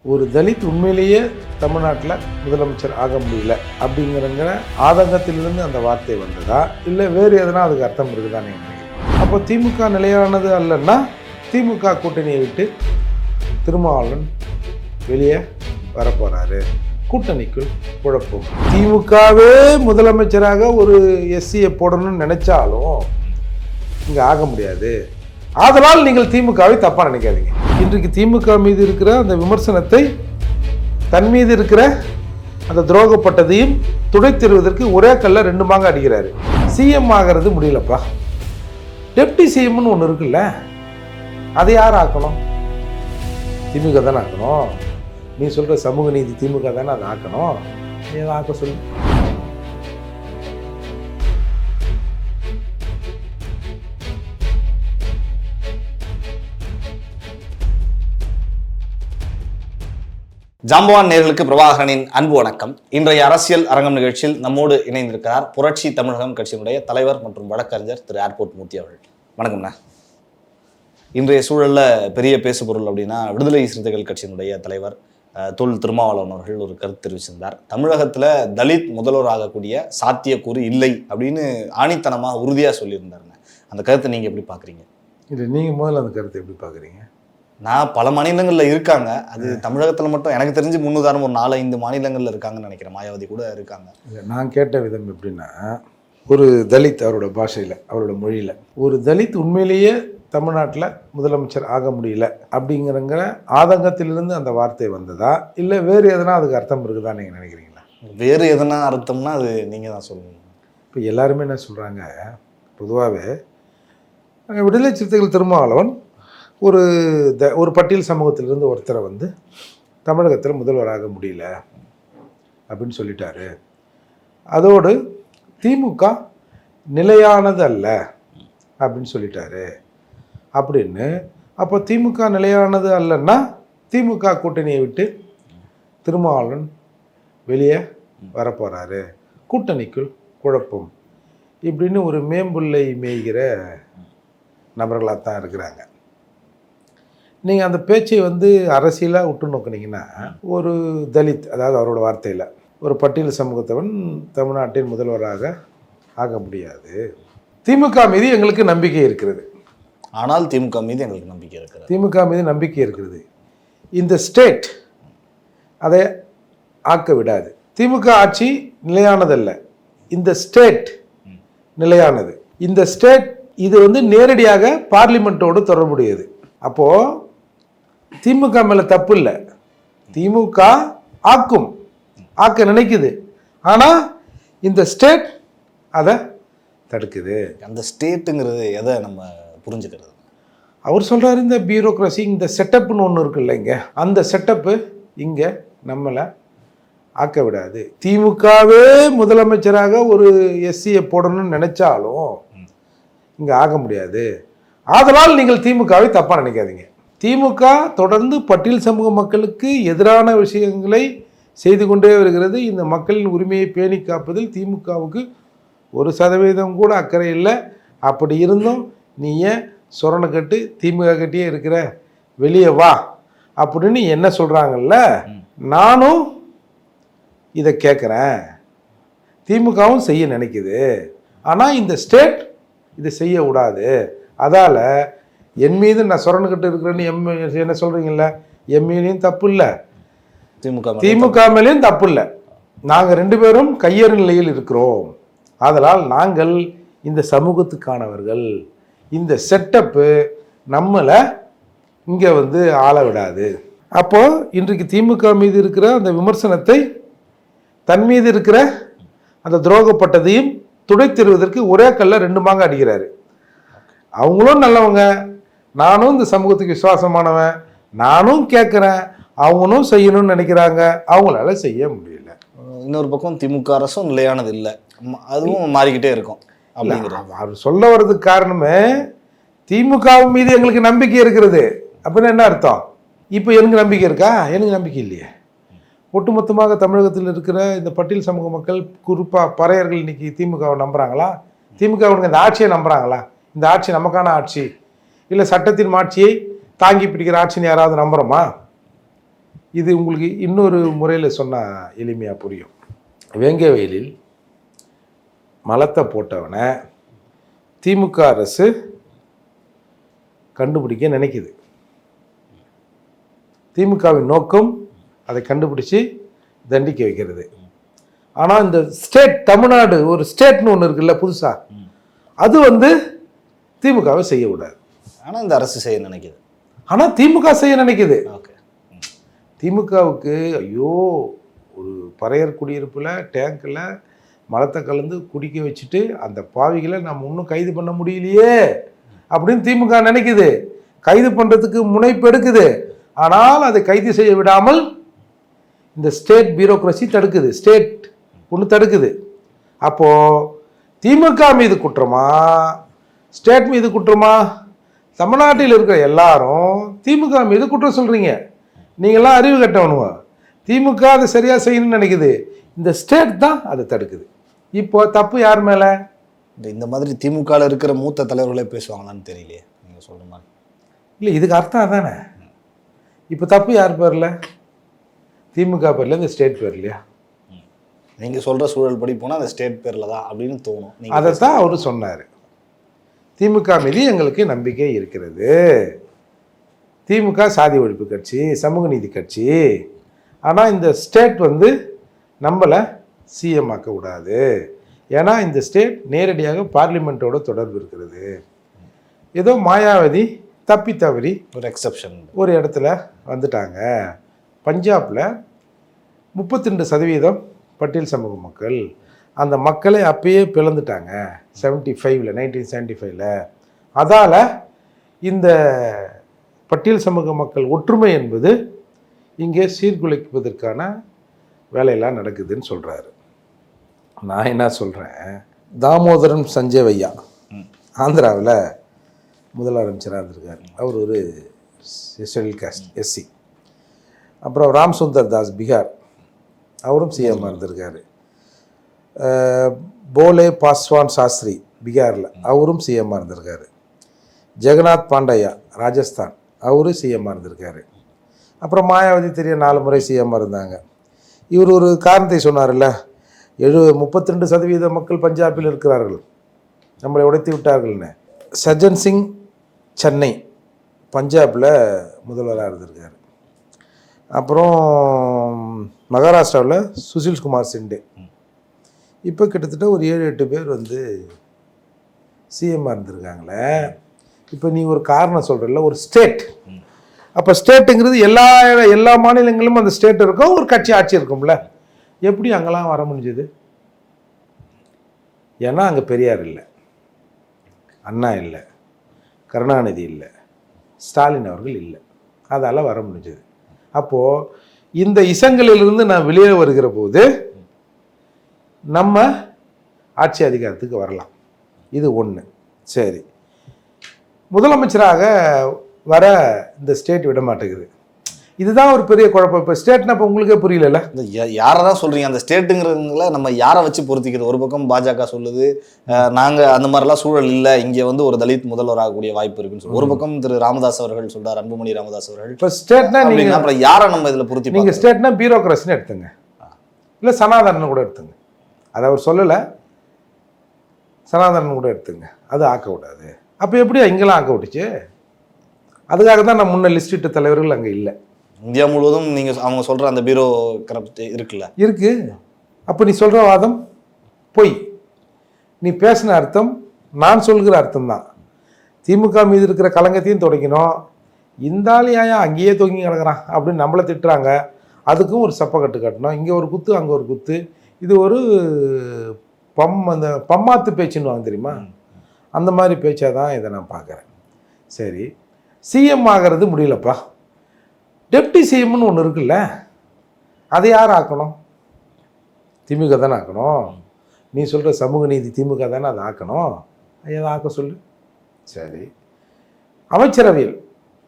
ஒரு தலித் உண்மையிலேயே தமிழ்நாட்டில் முதலமைச்சர் ஆக முடியல அப்படிங்கிற ஆதங்கத்திலிருந்து அந்த வார்த்தை வந்ததா, இல்லை வேறு எதனா அதுக்கு அர்த்தம் இருக்குதா நீங்கள் நினைக்கிறீங்க? அப்போ திமுக நிலையானது அல்லன்னா திமுக கூட்டணியை விட்டு திருமாவளவன் வெளியே வரப்போறாரு, கூட்டணிக்குள் குழப்பம். திமுகவே முதலமைச்சராக ஒரு எஸ்சியை போடணும்னு நினைச்சாலும் இங்கே ஆக முடியாது. ஆதலால் நீங்கள் திமுகவை தப்பா நினைக்காதீங்க. இன்றைக்கு திமுக மீது இருக்கிற அந்த விமர்சனத்தை, தன் மீது இருக்கிற அந்த துரோகப்பட்டதையும் துடைத்தெறிவதற்கு ஒரே கல்ல 2 மாங்க அடிக்கிறாரு. சிஎம் ஆகிறது முடியலப்பா, டெப்டி சிஎம்னு ஒன்று இருக்குல்ல, அதை யார் ஆக்கணும்? திமுக தானே ஆக்கணும். நீ சொல்ற சமூக நீதி திமுக தானே அதை ஆக்கணும். நீ அதை ஆக்க சொல்லு. ஜாம்பவான் நேயர்களுக்கு பிரபாகரனின் அன்பு வணக்கம். இன்றைய அரசியல் அரங்கம் நிகழ்ச்சியில் நம்மோடு இணைந்திருக்கிறார் புரட்சி தமிழகம் கட்சியினுடைய தலைவர் மற்றும் வழக்கறிஞர் திரு ஏர்போர்ட் மூர்த்தி அவர்கள். வணக்கம்ண்ணா. இன்றைய சூழல்ல பெரிய பேசுபொருள் அப்படின்னா விடுதலை சிறுத்தைகள் கட்சியினுடைய தலைவர் தொல் திருமாவளவன் அவர்கள் ஒரு கருத்து தெரிவிச்சிருந்தார். தமிழகத்துல தலித் முதல்வர் ஆகக்கூடிய சாத்தியக்கூறு இல்லை அப்படின்னு ஆணித்தனமாக உறுதியா சொல்லியிருந்தாருங்க. அந்த கருத்தை நீங்க எப்படி பாக்குறீங்க? இல்லை, நீங்க முதல்ல அந்த கருத்தை எப்படி பாக்குறீங்க? நான் பல மாநிலங்களில் இருக்காங்க, அது தமிழகத்தில் மட்டும் எனக்கு தெரிஞ்சு முன்னுதாரணம் ஒரு 4-5 மாநிலங்களில் இருக்காங்கன்னு நினைக்கிறேன். மாயாவதி கூட இருக்காங்க. இல்லை, நான் கேட்ட விதம் எப்படின்னா, ஒரு தலித் அவரோட பாஷையில், அவரோட மொழியில், ஒரு தலித் உண்மையிலேயே தமிழ்நாட்டில் முதலமைச்சர் ஆக முடியல அப்படிங்கிற ஆதங்கத்திலிருந்து அந்த வார்த்தை வந்ததா, இல்லை வேறு எதனா அதுக்கு அர்த்தம் இருக்குதா நீங்கள் நினைக்கிறீங்களா? வேறு எதனா அர்த்தம்னா அது நீங்கள் தான் சொல்லணும். இப்போ எல்லாருமே என்ன சொல்கிறாங்க, பொதுவாகவே விடுதலை சிறுத்தைகள் திருமாவளவன் ஒரு பட்டியல் சமூகத்திலிருந்து ஒருத்தரை வந்து தமிழகத்தில் முதல்வராக முடியல அப்படின்னு சொல்லிட்டாரு. அதோடு திமுக நிலையானது அல்ல அப்படின்னு சொல்லிட்டாரு அப்படின்னு. அப்போ திமுக நிலையானது அல்லன்னா திமுக கூட்டணியை விட்டு திருமாவளவன் வெளியே வரப்போறாரு, கூட்டணிக்குள் குழப்பம் இப்படின்னு ஒரு மேம்புள்ளை மேய்கிற நபர்களாக தான் இருக்கிறாங்க. நீங்கள் அந்த பேச்சை வந்து அரசியலாக விட்டு நோக்கினீங்கன்னா, ஒரு தலித், அதாவது அவரோட வார்த்தையில், ஒரு பட்டியல் சமூகத்தவன் தமிழ்நாட்டின் முதல்வராக ஆக முடியாது. திமுக மீது எங்களுக்கு நம்பிக்கை இருக்கிறது. ஆனால் திமுக மீது எங்களுக்கு நம்பிக்கை இருக்கிறது. திமுக மீது நம்பிக்கை இருக்கிறது. இந்த ஸ்டேட் அதை ஆக்க விடாது. திமுக ஆட்சி நிலையானதல்ல, இந்த ஸ்டேட் நிலையானது. இந்த ஸ்டேட் இது வந்து நேரடியாக பார்லிமெண்ட்டோடு தொடர்புடையது. அப்போது திமுக மேலே தப்பு இல்லை, திமுக ஆக்க நினைக்குது, ஆனால் இந்த ஸ்டேட் அதை தடுக்குது. அந்த ஸ்டேட்டுங்கிறது எதை நம்ம புரிஞ்சுக்கிறது? அவர் சொல்கிறாரு, இந்த பியூரோக்ரஸி, இந்த செட்டப்னு ஒன்று இருக்குல்ல, இங்கே அந்த செட்டப்பு இங்கே நம்மளை ஆக்க விடாது. திமுகவே முதலமைச்சராக ஒரு எஸ்சியை போடணும்னு நினைச்சாலும் இங்கே ஆக முடியாது. ஆதலால் நீங்கள் திமுகவை தப்பாக நினைக்காதீங்க. திமுக தொடர்ந்து பட்டியல் சமூக மக்களுக்கு எதிரான விஷயங்களை செய்து கொண்டே வருகிறது. இந்த மக்களின் உரிமையை பேணி காப்பதில் திமுகவுக்கு 1% கூட அக்கறை இல்லை. அப்படி இருந்தும் நீ ஏன் சொரணை கட்டு திமுக கட்டியே இருக்கிற, வெளியே வா அப்படின்னு என்ன சொல்கிறாங்கல்ல, நானும் இதை கேட்குறேன். திமுகவும் செய்ய நினைக்குது, ஆனால் இந்த ஸ்டேட் இதை செய்ய விடாது. அதால் என் மீது நான் சொரணுக்கிட்டு இருக்கிறேன்னு என்ன சொல்கிறீங்கள, என் மீதையும் தப்பு இல்லை, திமுக மேலேயும் தப்பு இல்லை. நாங்கள் 2 பேரும் கையறு நிலையில் இருக்கிறோம். அதனால் நாங்கள் இந்த சமூகத்துக்கானவர்கள். இந்த செட்டப்பு நம்மளை இங்கே வந்து ஆள விடாது. அப்போது இன்றைக்கு திமுக மீது இருக்கிற அந்த விமர்சனத்தை, தன் மீது இருக்கிற அந்த துரோகப்பட்டதையும் துடைத்தெறிவதற்கு ஒரே கல்ல 2 மாங்க அடிக்கிறாரு. அவங்களும் நல்லவங்க, நானும் இந்த சமூகத்துக்கு விசுவாசமானவன், நானும் கேட்குறேன், அவங்களும் செய்யணும்னு நினைக்கிறாங்க, அவங்களால செய்ய முடியல. இன்னொரு பக்கம் திமுக அரசும் நிலையானது இல்லை, அதுவும் மாறிக்கிட்டே இருக்கும். அவர் சொல்ல வர்றதுக்கு காரணமே, திமுக மீது எங்களுக்கு நம்பிக்கை இருக்கிறது அப்படின்னு என்ன அர்த்தம்? இப்போ எனக்கு நம்பிக்கை இருக்கா? எனக்கு நம்பிக்கை இல்லையே. ஒட்டுமொத்தமாக தமிழகத்தில் இருக்கிற இந்த பட்டியல் சமூக மக்கள், குறிப்பாக பறையர்கள் இன்னைக்கு திமுகவை நம்புறாங்களா? திமுகவுக்கு இந்த ஆட்சியை நம்புறாங்களா? இந்த ஆட்சி நமக்கான ஆட்சி, இல்லை சட்டத்தின் ஆட்சியை தாங்கி பிடிக்கிற ஆட்சின்னு யாராவது நம்புகிறோமா? இது உங்களுக்கு இன்னொரு முறையில் சொன்னால் எளிமையாக புரியும். வேங்கை வயலில் மலத்தை போட்டவனை திமுக அரசு கண்டுபிடிக்க நினைக்குது. திமுகவின் நோக்கம் அதை கண்டுபிடிச்சி தண்டிக்க வைக்கிறது. ஆனால் இந்த ஸ்டேட், தமிழ்நாடு ஒரு ஸ்டேட்னு ஒன்று இருக்குல்ல புதுசாக, அது திமுகவை செய்யக்கூடாது. ஆனால் இந்த அரசு செய்ய நினைக்குது. ஆனால் திமுக செய்ய நினைக்குது. ஓகே. திமுகவுக்கு ஐயோ, ஒரு பறையர் குடியிருப்பில் டேங்கில் மலத்தை கலந்து குடிக்க வச்சுட்டு அந்த பாவிகளை நம்ம இன்னும் கைது பண்ண முடியலையே அப்படின்னு திமுக நினைக்குது. கைது பண்ணுறதுக்கு முனைப்பு எடுக்குது. ஆனால் அதை கைது செய்ய விடாமல் இந்த ஸ்டேட் பியூரோக்ரசி தடுக்குது. ஸ்டேட் ஒன்று தடுக்குது. அப்போது திமுக மீது குற்றமா ஸ்டேட் மீது குற்றமா? தமிழ்நாட்டில் இருக்கிற எல்லாரும் திமுக மீது குற்றம் சொல்கிறீங்க. நீங்களாம் அறிவு கட்டவனுங்க. திமுக அதை சரியாக செய்யணும்னு நினைக்குது. இந்த ஸ்டேட் தான் அதை தடுக்குது. இப்போ தப்பு யார் மேலே? இந்த மாதிரி திமுகவில் இருக்கிற மூத்த தலைவர்களே பேசுவாங்களான்னு தெரியலையே நீங்கள் சொல்கிற மாதிரி. இல்லை, இதுக்கு அர்த்தம் அதானே. இப்போ தப்பு யார் பேரில்? திமுக பேரில், இந்த ஸ்டேட் பேர் இல்லையா? நீங்கள் சொல்கிற சூழல் படி போனால் அந்த ஸ்டேட் பேரில் தான் அப்படின்னு தோணும். அதை தான் அவர் சொன்னார். திமுக மீது எங்களுக்கு நம்பிக்கை இருக்கிறது. திமுக சாதி ஒழிப்பு கட்சி, சமூக நீதி கட்சி. ஆனால் இந்த ஸ்டேட் நம்மளை சிஎம் ஆக்க கூடாது. ஏன்னா இந்த ஸ்டேட் நேரடியாக பார்லிமெண்ட்டோட தொடர்பு இருக்கிறது. ஏதோ மாயாவதி தப்பி தவறி ஒரு எக்ஸப்ஷன் ஒரு இடத்துல வந்துட்டாங்க. பஞ்சாபில் 32% பட்டியல் சமூக மக்கள். அந்த மக்களை அப்பயே பிளந்துட்டாங்க 1975. அதால் இந்த பட்டியல் சமூக மக்கள் ஒற்றுமை என்பது இங்கே சீர்குலைப்பதற்கான வேலையெல்லாம் நடக்குதுன்னு சொல்கிறாரு. நான் என்ன சொல்கிறேன், தாமோதரன் சஞ்சயவையா ஆந்திராவில் முதலமைச்சராக இருந்திருக்காரு. அவர் ஒரு ஷெட்யூல் காஸ்ட் எஸ்சி. அப்புறம் ராம் சுந்தர் தாஸ் பீகார், அவரும் சிஎம் இருந்திருக்காரு. போலே பாஸ்வான் சாஸ்திரி பீகாரில், அவரும் சிஎம் இருந்திருக்காரு. ஜெகநாத் பாண்டையா ராஜஸ்தான், அவரும் சிஎம் இருந்திருக்காரு. அப்புறம் மாயாவதி தெரிய 4 முறை சிஎம் இருந்தாங்க. இவர் ஒரு காரணத்தை சொன்னார்ல, 32% மக்கள் பஞ்சாபில் இருக்கிறார்கள், நம்மளை உடைத்து விட்டார்கள்னு. சஜ்ஜன் சிங் சென்னை பஞ்சாபில் முதல்வராக இருந்திருக்காரு. அப்புறம் மகாராஷ்டிராவில் சுசில் குமார் சிண்டே. இப்போ கிட்டத்தட்ட ஒரு 7-8 பேர் சிஎம்மாக இருந்திருக்காங்களே. இப்போ நீ ஒரு காரணம் சொல்கிறல்ல, ஒரு ஸ்டேட். அப்போ ஸ்டேட்டுங்கிறது எல்லா மாநிலங்களிலும் அந்த ஸ்டேட் இருக்கும், ஒரு கட்சி ஆட்சி இருக்கும்ல. எப்படி அங்கெல்லாம் வர முடிஞ்சது? ஏன்னா அங்கே பெரியார் இல்லை, அண்ணா இல்லை, கருணாநிதி இல்லை, ஸ்டாலின் அவர்கள் இல்லை. அதால் வர முடிஞ்சது. அப்போது இந்த இசங்களிலிருந்து நான் வெளியே வருகிற போது நம்ம ஆட்சி அதிகாரத்துக்கு வரலாம். இது ஒன்று. சரி, முதலமைச்சராக வர இந்த ஸ்டேட் விட மாட்டேங்குது. இதுதான் ஒரு பெரிய குழப்பம். இப்போ ஸ்டேட்னா இப்போ உங்களுக்கே புரியல. யாரை தான் சொல்கிறீங்க? அந்த ஸ்டேட்டுங்கிறதுங்கள நம்ம யாரை வச்சு பொறுத்திக்கிறது? ஒரு பக்கம் பாஜக சொல்லுது நாங்கள் அந்த மாதிரிலாம் சூழல் இல்லை, இங்கே ஒரு தலித் முதல்வர் ஆகக்கூடிய வாய்ப்பு இருக்குன்னு சொல்லி. ஒரு பக்கம் திரு ராமதாஸ் அவர்கள் சொல்கிறார், அன்புமணி ராமதாஸ் அவர்கள். இப்போ ஸ்டேட்னா நீங்கள் அப்புறம் யாரை நம்ம இதில் பொறுத்தி? நீங்கள் ஸ்டேட்னா பியூரோக்ரஸின்னு எடுத்துங்க, இல்லை சனாதனன்னு கூட எடுத்துங்க. அதை அவர் சொல்லலை, சனாதனன் கூட எடுத்துங்க. அது ஆக்க விடாது. அப்போ எப்படி இங்கெல்லாம் ஆக்க விட்டுச்சு? அதுக்காக தான் நான் முன்ன லிஸ்டிட்ட தலைவர்கள் அங்கே இல்லை. இந்தியா முழுவதும் நீங்கள் அவங்க சொல்கிற அந்த பியூரோ கரப்ட் இருக்குல்ல, இருக்கு. அப்போ நீ சொல்கிற வாதம் பொய். நீ பேசின அர்த்தம் நான் சொல்கிற அர்த்தம் தான். திமுக மீது இருக்கிற கலங்கத்தையும் துடைக்கணும். இந்த ஆளியாயா அங்கேயே தொங்கி கிடக்குறான் அப்படின்னு நம்மளை திட்டுறாங்க, அதுக்கும் ஒரு சப்பக்கட்டு கட்டணும். இங்கே ஒரு குத்து, அங்கே ஒரு குத்து. இது ஒரு அந்த பம்மாத்து பேச்சுன்னு வாங்க தெரியுமா, அந்த மாதிரி பேச்சாக தான் இதை நான் பார்க்குறேன். சரி, சிஎம் ஆகிறது முடியலப்பா, டெப்டி சிஎம்னு ஒன்று இருக்குல்ல, அதை யார் ஆக்கணும்? திமுக தானே ஆக்கணும். நீ சொல்கிற சமூக நீதி திமுக தானே அதை ஆக்கணும். அதை ஆக்க சொல்லு. சரி, அமைச்சரவையில்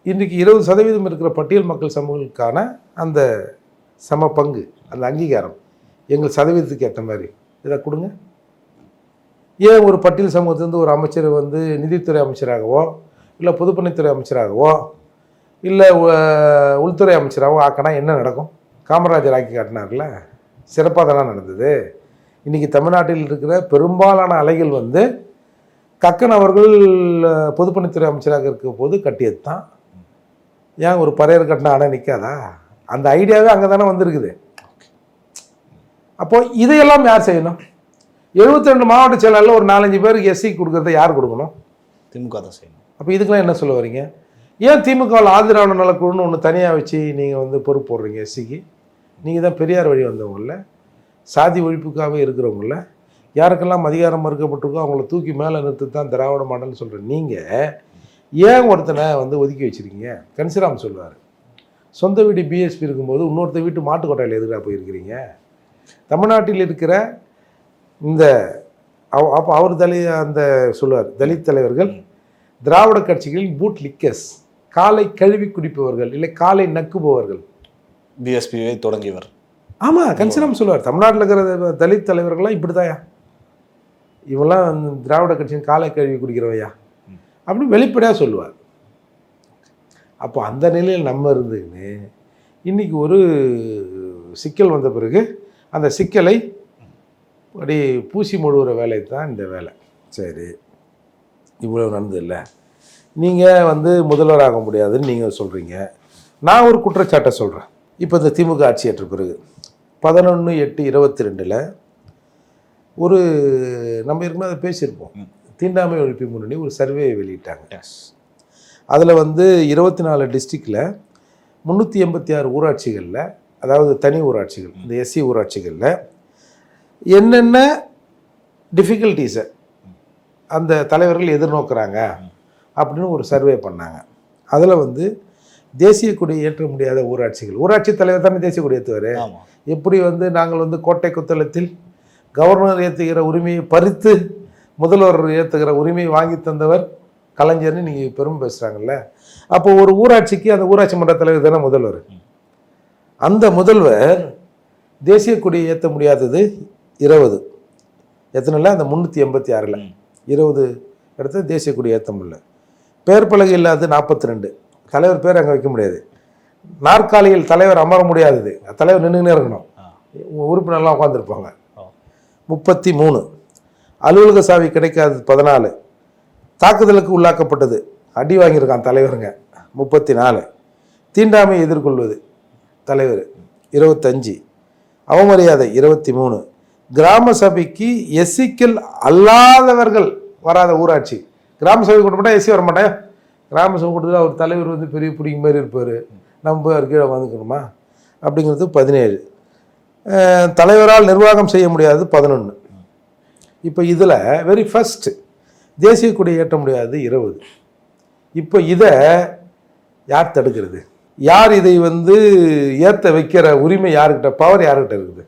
இன்றைக்கு 20% இருக்கிற பட்டியல் மக்கள் சமூகங்களுக்கான அந்த சம பங்கு, அந்த அங்கீகாரம் எங்கள் சதவீதத்துக்கு ஏற்ற மாதிரி இதை கொடுங்க. ஏன் ஒரு பட்டியல் சமூகத்திலேருந்து ஒரு அமைச்சர் நிதித்துறை அமைச்சராகவோ இல்லை பொதுப்பணித்துறை அமைச்சராகவோ இல்லை உள்துறை அமைச்சராகவும் ஆக்கினா என்ன நடக்கும்? காமராஜர் ஆக்கி காட்டினார்ல, சிறப்பாக தானே நடந்தது. இன்றைக்கி தமிழ்நாட்டில் இருக்கிற பெரும்பாலான அலைகள் வந்து கக்கன் அவர்கள் பொதுப்பணித்துறை அமைச்சராக இருக்க போது கட்டியது தான். ஏன் ஒரு பறையர் கட்டினா அணை நிற்காதா? அந்த ஐடியாவே அங்கே தானே வந்திருக்குது. அப்போது இதையெல்லாம் யார் செய்யணும்? 72 மாவட்ட செயலாளர் ஒரு 4-5 பேருக்கு எஸ்சி கொடுக்குறத யார் கொடுக்கணும்? திமுக தான் செய்யணும். அப்போ இதுக்கெல்லாம் என்ன சொல்ல வரீங்க? ஏன் திமுகவில் ஆதிராவிட நலக்குழுன்னு ஒன்று தனியாக வச்சு நீங்கள் வந்து பொறுப்பு போடுறீங்க எஸ்சிக்கு? நீங்கள் தான் பெரியார் வழி வந்தவங்கள, சாதி ஒழிப்புக்காகவே இருக்கிறவங்கள, யாருக்கெல்லாம் அதிகாரம் மறுக்கப்பட்டிருக்கோ அவங்கள தூக்கி மேலே நிறுத்து தான் திராவிட மாடல்னு சொல்கிற நீங்கள் ஏன் ஒருத்தனை வந்து ஒதுக்கி வச்சுருக்கீங்க? கன்சிராம் சொல்லுவார், சொந்த வீடு பிஎஸ்பி இருக்கும்போது இன்னொருத்த வீட்டு மாட்டுக்கொட்டையில் எதிராக போயிருக்கிறீங்க. தமிழ்நாட்டில் இருக்கிற இந்த அப்போ அவர் அந்த சொல்லுவார், தலித் தலைவர்கள் திராவிட கட்சிகளில் பூட் லிக்கர்ஸ், காலை கழுவி குடிப்பவர்கள், இல்லை காலை நக்குபவர்கள். பிஎஸ்பியை தொடங்கியவர். ஆமாம், கன்சிராம் சொல்லுவார், தமிழ்நாட்டில் இருக்கிற தலித் தலைவர்கள்லாம் இப்படி தாயா, இவெல்லாம் திராவிட கட்சியின் காலை கழுவி குடிக்கிறவையா அப்படின்னு வெளிப்படையாக சொல்லுவார். அப்போ அந்த நிலையில் நம்ம இருந்துன்னு இன்றைக்கி ஒரு சிக்கல் வந்த பிறகு அந்த சிக்கலை அப்படி பூசி மொழுகிற வேலை தான் இந்த வேலை. சரி, இவ்வளோ நடந்தது இல்லை, நீங்கள் வந்து முதல்வராக முடியாதுன்னு நீங்கள் சொல்கிறீங்க. நான் ஒரு குற்றச்சாட்டை சொல்கிறேன். இப்போ இந்த திமுக ஆட்சி ஏற்ற பிறகு 11/8/22 ஒரு நம்ம இருக்கும்போது அதை பேசியிருப்போம், தீண்டாமை ஒழிப்பு முன்னணி ஒரு சர்வே வெளியிட்டாங்க. அதில் வந்து 24 டிஸ்ட்ரிக்டில் 386 ஊராட்சிகளில், அதாவது தனி ஊராட்சிகள், இந்த எஸ்சி ஊராட்சிகளில் என்னென்ன டிஃபிகல்ட்டிஸை அந்த தலைவர்கள் எதிர்நோக்குறாங்க அப்படின்னு ஒரு சர்வே பண்ணாங்க. அதில் வந்து தேசிய கொடி ஏற்ற முடியாத ஊராட்சிகள், ஊராட்சி தலைவர் தானே தேசிய கொடி ஏற்றுவார். எப்படி வந்து நாங்கள் வந்து கோட்டை கொத்தளத்தில் கவர்னர் ஏற்றுகிற உரிமையை பறித்து முதல்வர் ஏற்றுகிற உரிமையை வாங்கி தந்தவர் கலைஞர்னு நீங்கள் பெரும் பேசுகிறாங்கல்ல. அப்போ ஒரு ஊராட்சிக்கு அந்த ஊராட்சி மன்ற தலைவர் தானே முதல்வர். அந்த முதல்வர் தேசிய கொடியை ஏற்ற முடியாதது 20, எத்தனைல அந்த 386ல் 20 இடத்துல தேசிய கொடி ஏற்ற முடியல. பேர் பலகை இல்லாது 42, தலைவர் பேர் அங்கே வைக்க முடியாது. நாற்காலியில் தலைவர் அமர முடியாதது, தலைவர் நின்றுனே இருக்கணும், உறுப்பினர்லாம் உட்காந்துருப்பாங்க. 33, அலுவலக சாவி கிடைக்காதது 14, தாக்குதலுக்கு உள்ளாக்கப்பட்டது, அடி வாங்கியிருக்கான் தலைவருங்க 34, தீண்டாமை எதிர்கொள்வது தலைவர் 25, அவமரியாதை 23, கிராம சபைக்கு எஸ்சிக்கள் அல்லாதவர்கள் வராத ஊராட்சி. கிராம சபை கூட்டப்பட்டால் எஸ்சி வரமாட்டேன், கிராம சபை கூட்டத்தில் அவர் தலைவர் வந்து பெரிய பிடிங்க மாதிரி இருப்பார், நம்ம போய் அவர் கீழே வந்துக்கணுமா அப்படிங்கிறது 17, தலைவரால் நிர்வாகம் செய்ய முடியாது 11. இப்போ இதில் வெரி ஃபஸ்ட்டு தேசிய கொடி ஏற்ற முடியாது 20. இப்போ இதை யார் தடுக்கிறது? யார் இதை வந்து ஏற்ற வைக்கிற உரிமை யாருக்கிட்ட, பவர் யாருக்கிட்ட இருக்குது?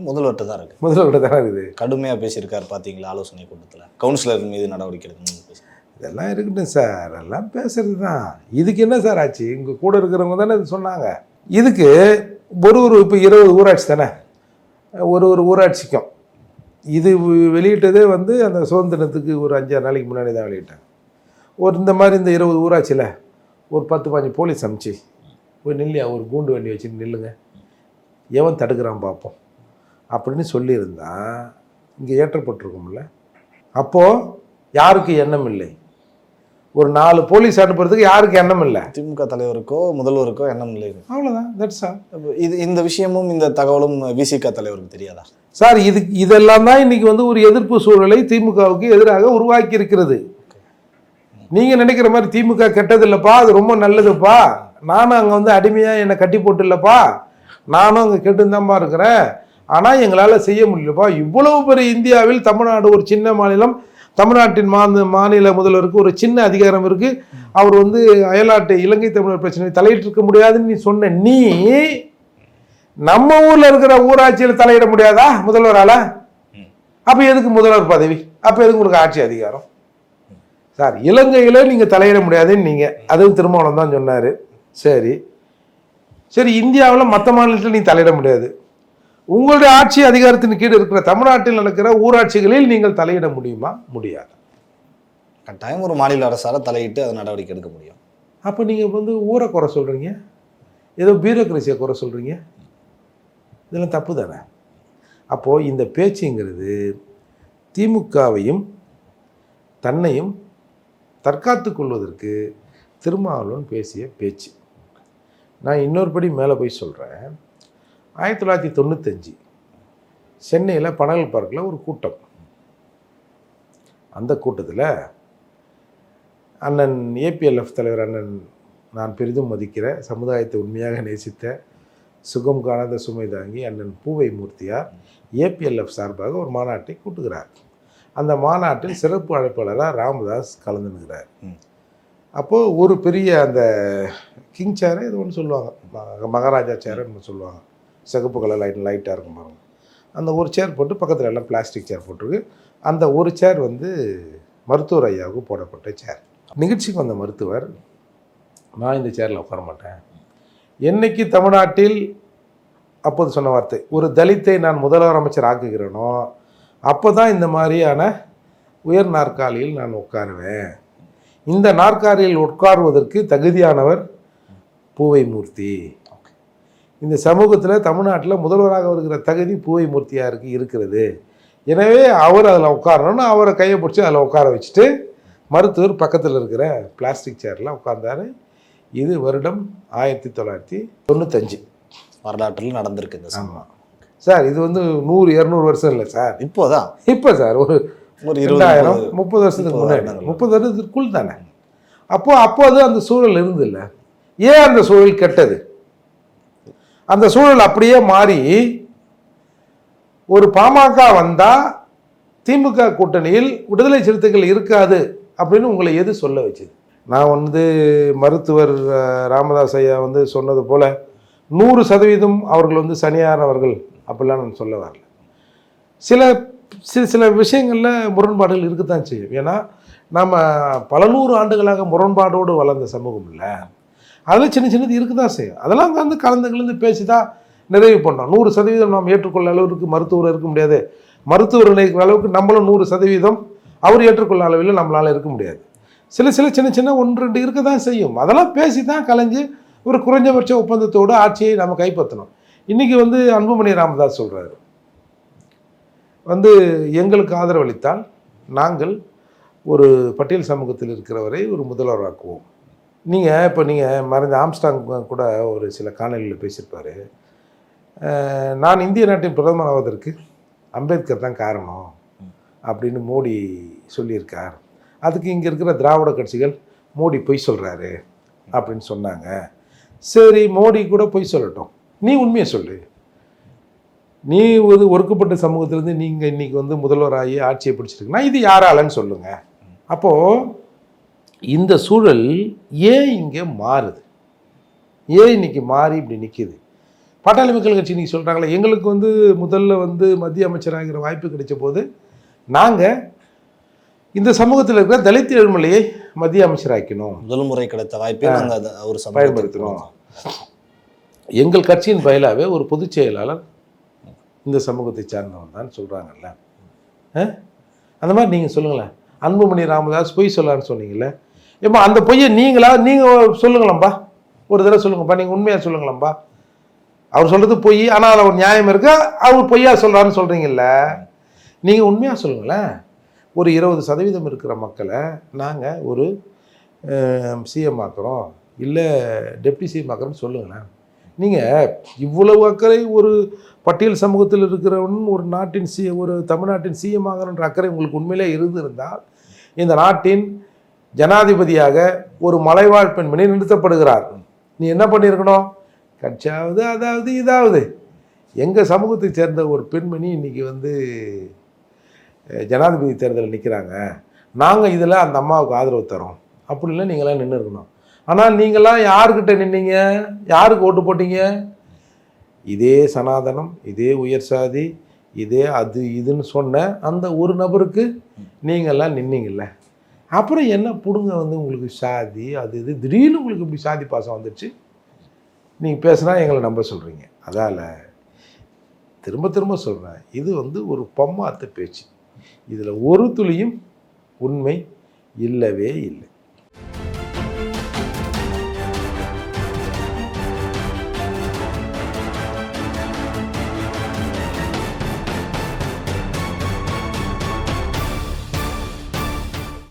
முதல்வர்கிட்ட தான் இருக்குது. முதல்வர்கிட்ட தானே இருக்குது. கடுமையாக பேசியிருக்காரு பார்த்தீங்களா ஆலோசனை கூட்டத்தில், கவுன்சிலர் மீது நடவடிக்கை எடுக்கணும். இதெல்லாம் இருக்கட்டும் சார், எல்லாம் பேசுறது தான். இதுக்கு என்ன சார் ஆச்சு? இங்கே கூட இருக்கிறவங்க தானே இது சொன்னாங்க. இதுக்கு ஒரு இப்போ 20 ஊராட்சி தானே, ஒரு ஊராட்சிக்கும் இது வெளியிட்டதே வந்து அந்த சுதந்திரத்துக்கு ஒரு 5-6 நாளைக்கு முன்னாடி தான் வெளியிட்டாங்க. இந்த மாதிரி இந்த 20 ஊராட்சியில் ஒரு 10-15 போலீஸ் அனுப்பிச்சு போய் நில்லையா, ஒரு கூண்டு வண்டி வச்சுட்டு நில்லுங்க, எவன் தடுக்கிறான் பார்ப்போம் அப்படின்னு சொல்லியிருந்தா இங்கே ஏற்றப்பட்டிருக்கும்ல. அப்போது யாருக்கு எண்ணம் இல்லை? ஒரு 4 போலீஸ் அனுப்புறதுக்கு யாருக்கு எண்ணம் இல்லை? திமுக தலைவருக்கோ முதல்வருக்கோ எண்ணம் இல்லை. அவ்வளோதான், தட்ஸ் ஆல். இந்த விஷயமும் இந்த தகவலும் விசிக தலைவருக்கு தெரியாதா சார்? இதெல்லாம் தான் இன்னைக்கு வந்து ஒரு எதிர்ப்பு சூழலை திமுகவுக்கு எதிராக உருவாக்கி இருக்கிறது. நீங்கள் நினைக்கிற மாதிரி திமுக கெட்டது இல்லைப்பா, அது ரொம்ப நல்லதுப்பா, நானும் அங்கே வந்து அடிமையாக என்னை கட்டி போட்டு இல்லைப்பா, நானும் அங்கே கெட்டுந்தான்ப்பா இருக்கிறேன், ஆனால் எங்களால் செய்ய முடியலப்பா. இவ்வளவு பெரிய இந்தியாவில் தமிழ்நாடு ஒரு சின்ன மாநிலம், தமிழ்நாட்டின் மாநில முதல்வருக்கு ஒரு சின்ன அதிகாரம் இருக்குது, அவர் வந்து அயல்நாட்டு இலங்கை தமிழர் பிரச்சனை தலையிட்டு இருக்க முடியாதுன்னு நீ சொன்ன, நீ நம்ம ஊரில் இருக்கிற ஊராட்சியில் தலையிட முடியாதா முதல்வரால்? அப்போ எதுக்கு முதல்வர் பதவி? அப்போ எதுக்கு உங்களுக்கு ஆட்சி அதிகாரம்? சார், இலங்கையில் நீங்கள் தலையிட முடியாதுன்னு நீங்கள், அதுவும் திருமாவளவன் தான் சொன்னார். சரி சரி, இந்தியாவில் மற்ற மாநிலத்தில் நீ தலையிட முடியாது, உங்களுடைய ஆட்சி அதிகாரத்தின் கீழ் இருக்கிற தமிழ்நாட்டில் நடக்கிற ஊராட்சிகளில் நீங்கள் தலையிட முடியுமா? முடியாது. கட்டாயம் ஒரு மாநில அரசால் தலையிட்டு அது நடவடிக்கை எடுக்க முடியும். அப்போ நீங்கள் வந்து ஊரை குறை சொல்கிறீங்க, ஏதோ பியூரோக்ரஸியை குறை சொல்கிறீங்க, இதெல்லாம் தப்பு தானே. அப்போது இந்த பேச்சுங்கிறது திமுகவையும் தன்னையும் தற்காத்து கொள்வதற்கு திருமாவளவன் பேசிய பேச்சு. நான் இன்னொரு படி மேலே போய் சொல்கிறேன். 1995 சென்னையில் பனகல் பார்க்கில் ஒரு கூட்டம். அந்த கூட்டத்தில் அண்ணன் ஏபிஎல்எஃப் தலைவர் அண்ணன் நான் பெரிதும் மதிக்கிற, சமுதாயத்தை உண்மையாக நேசித்த, சுகம் காணாத சுமை தாங்கி அண்ணன் பூவை மூர்த்தியார் ஏபிஎல்எஃப் சார்பாக ஒரு மாநாட்டை கூட்டுகிறார். அந்த மாநாட்டில் சிறப்பு அழைப்பாளராக ராமதாஸ் கலந்துனுக்கிறார். அப்போது ஒரு பெரிய அந்த கிங் சேரை இது ஒன்று சொல்லுவாங்க, மகாராஜா சேருன்னு சொல்லுவாங்க, சிகப்பு கலர் லைட்டாக இருக்கும் பாருங்க. அந்த ஒரு சேர் போட்டு பக்கத்தில் எல்லாம் பிளாஸ்டிக் சேர் போட்டிருக்கு. அந்த ஒரு சேர் வந்து மருத்துவர் ஐயாவுக்கு போடப்பட்ட சேர். நிகழ்ச்சிக்கு வந்த மருத்துவர், நான் இந்த சேரில் உட்கார மாட்டேன், என்னைக்கு தமிழ்நாட்டில் அப்போது சொன்ன வார்த்தை, ஒரு தலித்தை நான் முதலமைச்சர் ஆக்குகிறேனோ அப்போ தான் இந்த மாதிரியான உயர் நாற்காலியில் நான் உட்காருவேன். இந்த நாற்காலியில் உட்காருவதற்கு தகுதியானவர் பூவை மூர்த்தி. இந்த சமூகத்தில் தமிழ்நாட்டில் முதல்வராக வருகிற தகுதி பூவை மூர்த்தியாருக்கு இருக்கிறது. எனவே அவர் அதில் உட்காரணும்னு அவரை கையை பிடிச்சி அதில் உட்கார வச்சுட்டு மருத்துவர் பக்கத்தில் இருக்கிற பிளாஸ்டிக் சேரில் உட்கார்ந்தார். இது வருடம் 1995 வரலாற்றில் நடந்திருக்கு இந்த சம்பவம். ஆமாம் சார், இது வந்து 100-200 வருஷம் இல்லை சார், இப்போ சார் ஒரு 2030 வருஷத்துக்கு முன்னாடி, 30 வருஷத்துக்குள் தானே. அப்போது அந்த சூழல் இருந்தில்ல. ஏன் அந்த சூழல் கெட்டது? அந்த சூழல் அப்படியே மாறி ஒரு பாமக வந்தால் திமுக கூட்டணியில் விடுதலை சிறுத்தைகள் இருக்காது அப்படின்னு உங்களை எது சொல்ல வச்சுது? நான் வந்து மருத்துவர் ராமதாஸ் ஐயா வந்து சொன்னது போல் 100% அவர்கள் வந்து சனியானவர்கள் அப்படிலாம் நான் சொல்ல வரல. சில விஷயங்களில் முரண்பாடுகள் இருக்கத்தான் செய்யும். ஏன்னா நம்ம பல 100 ஆண்டுகளாக முரண்பாடோடு வளர்ந்த சமூகம் இல்லை, அதில் சின்னது இருக்க தான் செய்யும். அதெல்லாம் வந்து கலந்து பேசி தான் நிறைவு பண்ணோம். 100% நாம் ஏற்றுக்கொள்ள அளவுக்கு மருத்துவர் இருக்க முடியாது, மருத்துவர் நினைக்கிற அளவுக்கு நம்மளும் 100% அவர் ஏற்றுக்கொள்ள அளவில் நம்மளால் இருக்க முடியாது. சில சின்ன 1-2 இருக்க தான் செய்யும். அதெல்லாம் பேசி தான் கலைஞ்சு ஒரு குறைஞ்சபட்ச ஒப்பந்தத்தோடு ஆட்சியை நம்ம கைப்பற்றணும். இன்றைக்கி வந்து அன்புமணி ராமதாஸ் சொல்கிறாரு, வந்து எங்களுக்கு ஆதரவளித்தால் நாங்கள் ஒரு பட்டியல் சமூகத்தில் இருக்கிறவரை ஒரு முதல்வராக்குவோம். நீங்கள் மறைந்த ஆம்ஸ்டாங் கூட ஒரு சில காணொலியில் பேசியிருப்பார். நான் இந்திய நாட்டின் பிரதமர் ஆவதற்கு அம்பேத்கர் தான் காரணம் அப்படின்னு மோடி சொல்லியிருக்கார். அதுக்கு இங்கே இருக்கிற திராவிட கட்சிகள் மோடி பொய் சொல்கிறாரு அப்படின்னு சொன்னாங்க. சரி, மோடி கூட பொய் சொல்லட்டும், நீ உண்மையை சொல்லு. நீ ஒரு ஒடுக்கப்பட்ட சமூகத்திலேருந்து நீங்கள் இன்றைக்கி வந்து முதல்வராகி ஆட்சியை பிடிச்சிருக்குன்னா இது யாராலன்னு சொல்லுங்கள். அப்போது இந்த சூழல் ஏன் இங்கே மாறுது? ஏன் இன்றைக்கி மாறி இப்படி நிற்கிது? பாட்டாளி மக்கள் கட்சி இன்றைக்கி சொல்கிறாங்களே, எங்களுக்கு வந்து முதல்ல வந்து மத்திய அமைச்சராகிற வாய்ப்பு கிடைச்ச போது நாங்கள் இந்த சமூகத்தில் இருக்கிற தலித் ஏழ்மலையை மத்திய அமைச்சராக்கணும், முதல் முறை கிடைத்த வாய்ப்பை ஒரு பயன்படுத்தணும். எங்கள் கட்சியின் பயிலாகவே ஒரு பொதுச் செயலாளர் இந்த சமூகத்தை சார்ந்தவன் தான் சொல்கிறாங்கல்ல. அந்த மாதிரி நீங்கள் சொல்லுங்களேன். அன்புமணி ராமதாஸ் பொய் சொல்லான்னு சொன்னீங்களே, ஏம்மா அந்த பொய்யை நீங்கள் சொல்லுங்களேன்ப்பா, ஒரு தடவை சொல்லுங்கப்பா, நீங்கள் உண்மையாக சொல்லுங்களேன்ப்பா. அவர் சொல்கிறது பொய், ஆனால் அதில் ஒரு நியாயம் இருக்கு, அவர் பொய்யா சொல்கிறான்னு சொல்கிறீங்கல்ல, நீங்கள் உண்மையாக சொல்லுங்களேன். ஒரு 20% இருக்கிற மக்களை நாங்கள் ஒரு சிஎம் ஆக்குறோம், இல்லை டெப்டி சிஎம் ஆக்குறோன்னு சொல்லுங்களேன். நீங்கள் இவ்வளவு அக்கறை ஒரு பட்டியல் சமூகத்தில் இருக்கிறவன் ஒரு நாட்டின் ஒரு தமிழ்நாட்டின் சிஎம் ஆகிறன்ற அக்கறை உங்களுக்கு உண்மையிலே இருந்திருந்தால், இந்த நாட்டின் ஜனாதிபதியாக ஒரு மலைவாழ் பெண்மணி நிறுத்தப்படுகிறார், நீ என்ன பண்ணியிருக்கணும்? கட்சியாவது அதாவது இதாவது எங்கள் சமூகத்தை சேர்ந்த ஒரு பெண்மணி இன்றைக்கி வந்து ஜனாதிபதி தேர்தலில் நிற்கிறாங்க, நாங்கள் இதில் அந்த அம்மாவுக்கு ஆதரவு தரோம் அப்படின்லாம் நீங்களாம் நின்று இருக்கணும். ஆனால் நீங்களாம் யாருக்கிட்ட நின்னீங்க? யாருக்கு ஓட்டு போட்டீங்க? இதே சனாதனம், இதே உயர் சாதி, இதே அது இதுன்னு சொன்ன அந்த ஒரு நபருக்கு நீங்கள்லாம் நின்னீங்கல்ல. அப்புறம் என்ன பிடுங்க வந்து உங்களுக்கு சாதி அது இது திடீர்னு உங்களுக்கு இப்படி சாதி பாசம் வந்துடுச்சு, நீங்கள் பேசுனா எங்களை நம்ப சொல்கிறீங்க. அதால் திரும்ப சொல்கிறேன், இது வந்து ஒரு பம்மாத்து பேச்சு, இதில் ஒரு துளியும் உண்மை இல்லவே இல்லை.